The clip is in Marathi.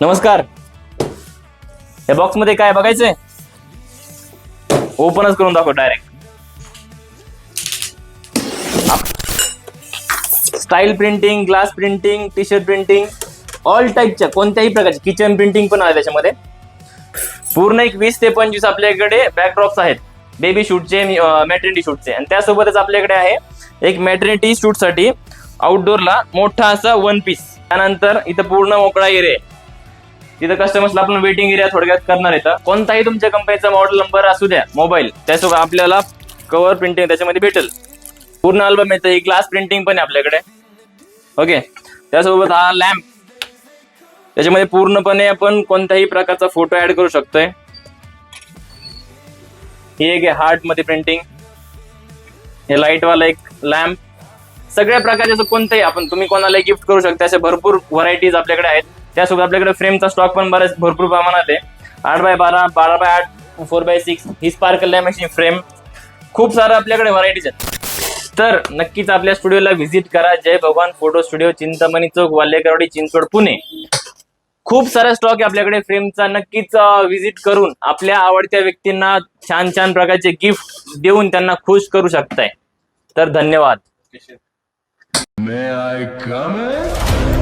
नमस्कार. या बॉक्स मध्ये काय बघायचंय? ओपनच करून दाखव direct. Style printing, glass printing, T shirt printing, all टाईपच्या कोणत्याही प्रकारची किचन प्रिंटिंग पण आहे त्याच्यामध्ये. पूर्ण एक 20 ते 25 आपल्याकडे बॅकड्रॉप्स आहेत बेबी शूटचे, मॅटर्निटी शूटचे. आणि त्यासोबतच आपल्याकडे आहे एक मॅटर्निटी शूट साठी आउटडोअरला मोठा असा वन पीस. त्यानंतर इथं पूर्ण मोकळा एरिया आहे. तिथं कस्टमर्सला आपण वेटिंग एरिया थोडक्यात करणार आहे. कोणताही तुमच्या कंपनीचा मॉडेल नंबर असू द्या, मोबाईल, त्यासोबत आपल्याला कव्हर प्रिंटिंग त्याच्यामध्ये भेटेल. पूर्ण अल्बम येतं. ही ग्लास प्रिंटिंग पण आहे आपल्याकडे. ओके. त्यासोबत हा लॅम्प, त्याच्यामध्ये पूर्णपणे आपण कोणत्याही प्रकारचा फोटो ऍड करू शकतोय. ही एक हार्ट मध्ये प्रिंटिंग, हे लाईट वाला एक लॅम्प. सगळ्या प्रकारचे असं कोणतेही आपण तुम्ही कोणाला गिफ्ट करू शकता असे भरपूर व्हरायटीज आपल्याकडे आहेत. त्यासोबत आपल्याकडे फ्रेमचा स्टॉक पण बरेच भरपूर प्रमाणात आहे. 8x12, 12x8, 4x6 ही स्पार्कल लॅमिनेशन फ्रेम, खूप सारं आपल्याकडे व्हरायटीज आहेत. तर नक्कीच आपल्या स्टुडिओला व्हिजिट करा. जय भगवान फोटो स्टुडिओ, चिंतामणी चौक, वाल्हेकरवाडी, चिंचवड, पुणे. खूप सारा स्टॉक आहे आपल्याकडे फ्रेमचा. नक्कीच व्हिजिट करून आपल्या आवडत्या व्यक्तींना छान छान प्रकारचे गिफ्ट देऊन त्यांना खुश करू शकताय. तर धन्यवाद. May I come in?